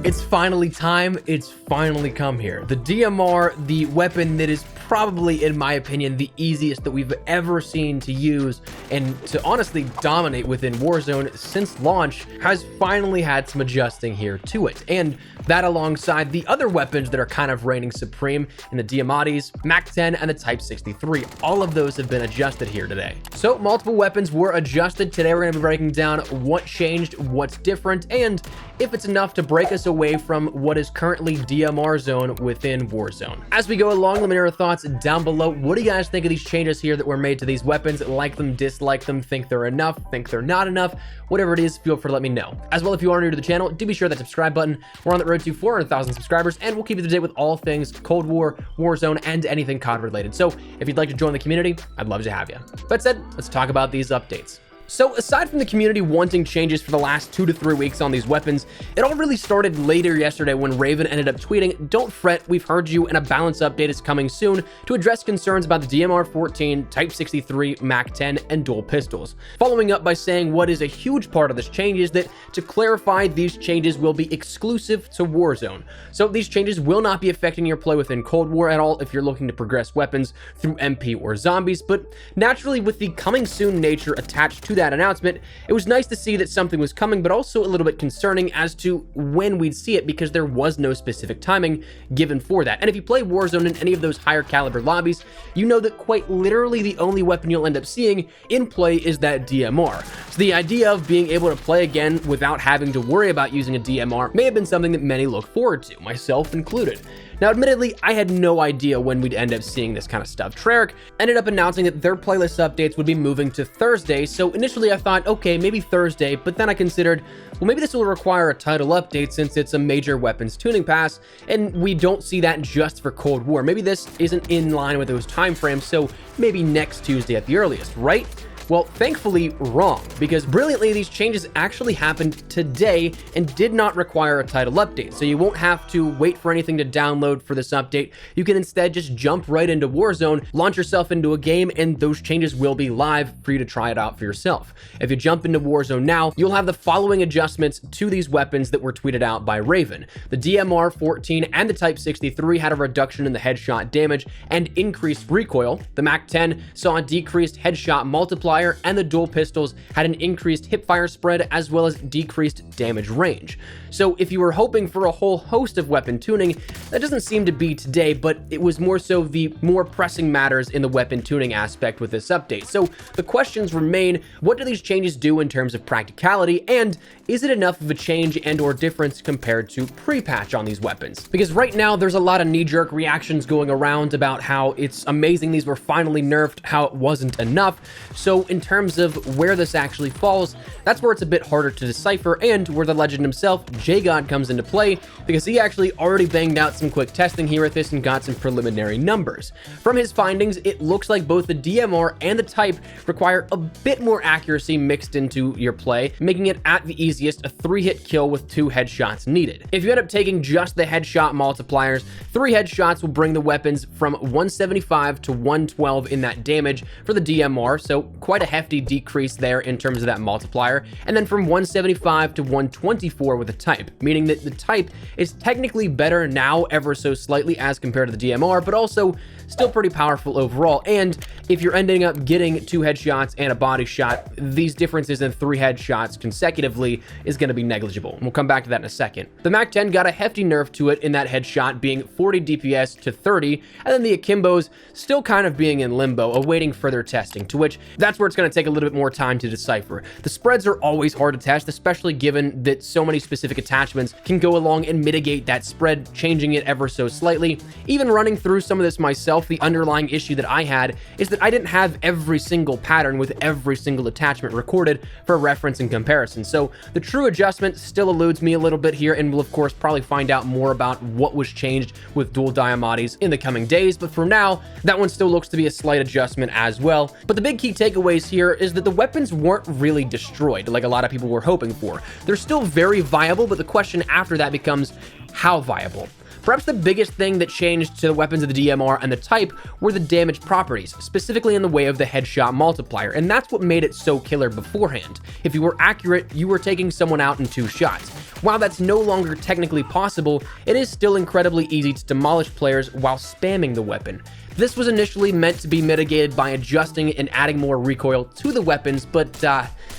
It's finally time. It's finally come here. The DMR, the weapon that is probably, in my opinion, the easiest that we've ever seen to use and to honestly dominate within Warzone since launch, has finally had some adjusting here to it. And that alongside the other weapons that are kind of reigning supreme in the Diamati's, MAC-10, and the Type 63. All of those have been adjusted here today. So multiple weapons were adjusted. Today we're going to be breaking down what changed, what's different, and if it's enough to break us away from what is currently DMR zone within Warzone. As we go along, let me know your thoughts down below. What do you guys think of these changes here that were made to these weapons? Like them, dislike them, think they're enough, think they're not enough? Whatever it is, feel free to let me know. As well, if you are new to the channel, do be sure that subscribe button. We're on the road to 400,000 subscribers, and we'll keep you up to date with all things Cold War, Warzone, and anything COD related. So if you'd like to join the community, I'd love to have you. That said, let's talk about these updates. So aside from the community wanting changes for the last 2 to 3 weeks on these weapons, it all really started later yesterday when Raven ended up tweeting, "Don't fret, we've heard you and a balance update is coming soon to address concerns about the DMR-14, Type 63, MAC-10, and dual pistols." Following up by saying what is a huge part of this change is that, to clarify, these changes will be exclusive to Warzone. So these changes will not be affecting your play within Cold War at all if you're looking to progress weapons through MP or zombies, but naturally with the coming soon nature attached to that announcement, it was nice to see that something was coming, but also a little bit concerning as to when we'd see it because there was no specific timing given for that. And if you play Warzone in any of those higher caliber lobbies, you know that quite literally the only weapon you'll end up seeing in play is that DMR. So the idea of being able to play again without having to worry about using a DMR may have been something that many look forward to, myself included. Now, admittedly, I had no idea when we'd end up seeing this kind of stuff. Treyarch ended up announcing that their playlist updates would be moving to Thursday, so initially I thought, okay, maybe Thursday, but then I considered, well, maybe this will require a title update since it's a major weapons tuning pass, and we don't see that just for Cold War. Maybe this isn't in line with those timeframes, so maybe next Tuesday at the earliest, right? Well, thankfully wrong, because brilliantly these changes actually happened today and did not require a title update, so you won't have to wait for anything to download for this update. You can instead just jump right into Warzone, launch yourself into a game, and those changes will be live for you to try it out for yourself. If you jump into Warzone now, you'll have the following adjustments to these weapons that were tweeted out by Raven. The DMR-14 and the Type 63 had a reduction in the headshot damage and increased recoil. The MAC-10 saw a decreased headshot multiplier, and the dual pistols had an increased hipfire spread as well as decreased damage range. So if you were hoping for a whole host of weapon tuning, that doesn't seem to be today, but it was more so the more pressing matters in the weapon tuning aspect with this update. So the questions remain, what do these changes do in terms of practicality, and is it enough of a change and or difference compared to pre-patch on these weapons? Because right now there's a lot of knee-jerk reactions going around about how it's amazing these were finally nerfed, how it wasn't enough. So in terms of where this actually falls, that's where it's a bit harder to decipher, and where the legend himself, J-God, comes into play, because he actually already banged out some quick testing here with this and got some preliminary numbers. From his findings, it looks like both the DMR and the Type require a bit more accuracy mixed into your play, making it at the easiest a 3-hit kill with 2 headshots needed. If you end up taking just the headshot multipliers, 3 headshots will bring the weapons from 175 to 112 in that damage for the DMR, so quite a hefty decrease there in terms of that multiplier, and then from 175 to 124 with the Type, meaning that the Type is technically better now ever so slightly as compared to the DMR, but also still pretty powerful overall. And if you're ending up getting 2 headshots and a body shot, these differences in 3 headshots consecutively is going to be negligible. We'll come back to that in a second. The MAC-10 got a hefty nerf to it in that headshot being 40 DPS to 30, and then the Akimbos still kind of being in limbo, awaiting further testing, to which that's where it's going to take a little bit more time to decipher. The spreads are always hard to test, especially given that so many specific attachments can go along and mitigate that spread, changing it ever so slightly. Even running through some of this myself, the underlying issue that I had is that I didn't have every single pattern with every single attachment recorded for reference and comparison. So the true adjustment still eludes me a little bit here, and we'll of course probably find out more about what was changed with dual Diamati's in the coming days, but for now, that one still looks to be a slight adjustment as well. But the big key takeaways here is that the weapons weren't really destroyed like a lot of people were hoping for. They're still very viable, but the question after that becomes, how viable? Perhaps the biggest thing that changed to the weapons of the DMR and the Type were the damage properties, specifically in the way of the headshot multiplier, and that's what made it so killer beforehand. If you were accurate, you were taking someone out in 2 shots. While that's no longer technically possible, it is still incredibly easy to demolish players while spamming the weapon. This was initially meant to be mitigated by adjusting and adding more recoil to the weapons, but,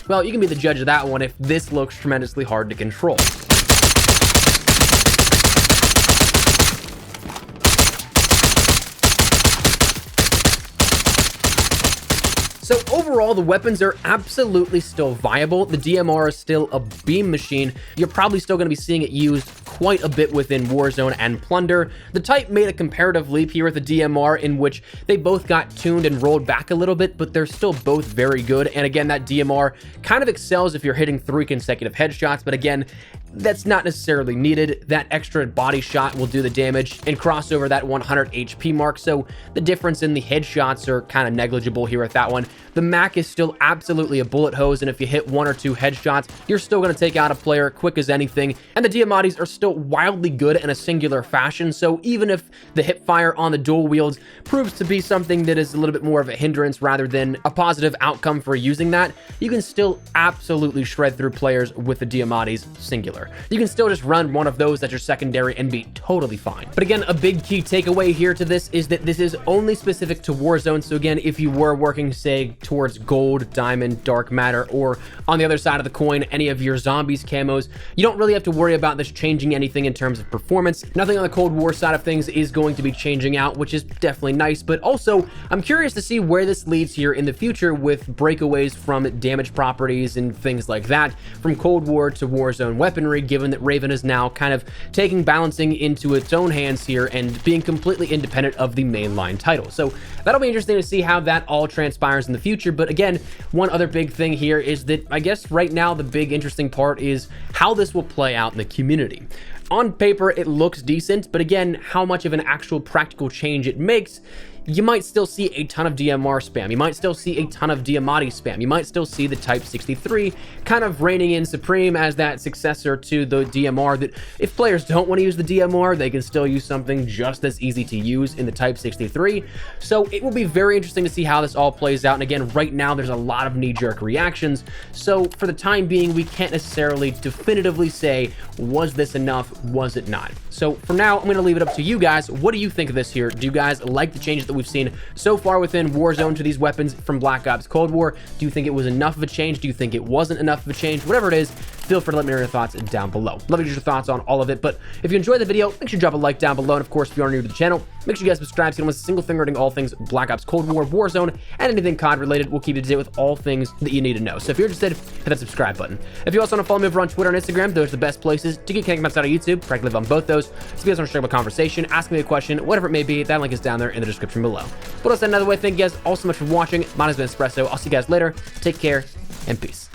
well, you can be the judge of that one if this looks tremendously hard to control. So overall, the weapons are absolutely still viable. The DMR is still a beam machine. You're probably still going to be seeing it used quite a bit within Warzone and Plunder. The Type made a comparative leap here with the DMR in which they both got tuned and rolled back a little bit, but they're still both very good. And again, that DMR kind of excels if you're hitting 3 consecutive headshots, but again, that's not necessarily needed. That extra body shot will do the damage and cross over that 100 HP mark, so the difference in the headshots are kind of negligible here with that one. The Mac is still absolutely a bullet hose, and if you hit 1 or 2 headshots, you're still going to take out a player quick as anything, and the Diamatis are still wildly good in a singular fashion, so even if the hip fire on the dual wields proves to be something that is a little bit more of a hindrance rather than a positive outcome for using that, you can still absolutely shred through players with the Diamatis singular. You can still just run one of those as your secondary and be totally fine. But again, a big key takeaway here to this is that this is only specific to Warzone. So again, if you were working, say, towards gold, diamond, dark matter, or on the other side of the coin, any of your zombies camos, you don't really have to worry about this changing anything in terms of performance. Nothing on the Cold War side of things is going to be changing out, which is definitely nice. But also, I'm curious to see where this leads here in the future with breakaways from damage properties and things like that, from Cold War to Warzone weaponry, given that Raven is now kind of taking balancing into its own hands here and being completely independent of the mainline title. So that'll be interesting to see how that all transpires in the future. But again, one other big thing here is that I guess right now the big interesting part is how this will play out in the community. On paper, it looks decent, but again, how much of an actual practical change it makes, you might still see a ton of DMR spam. You might still see a ton of Diamati spam. You might still see the Type 63 kind of reigning in supreme as that successor to the DMR, that if players don't want to use the DMR, they can still use something just as easy to use in the Type 63. So it will be very interesting to see how this all plays out. And again, right now, there's a lot of knee-jerk reactions. So for the time being, we can't necessarily definitively say, was this enough? Was it not? So for now, I'm going to leave it up to you guys. What do you think of this here? Do you guys like the changes that we've seen so far within Warzone to these weapons from Black Ops Cold War? Do you think it was enough of a change? Do you think it wasn't enough of a change? Whatever it is, feel free to let me know your thoughts down below. Love to hear your thoughts on all of it. But if you enjoyed the video, make sure you drop a like down below. And of course, if you are new to the channel, make sure you guys subscribe so you don't miss a single thing regarding all things Black Ops Cold War, Warzone, and anything COD related. We'll keep you up to date with all things that you need to know. So if you're interested, hit that subscribe button. If you also want to follow me over on Twitter and Instagram, those are the best places to get connected outside of YouTube. I live on both those. So if you guys want to strike up a conversation, ask me a question, whatever it may be, that link is down there in the description below. But also another way, thank you guys all so much for watching. My name has been Espresso. I'll see you guys later. Take care and peace.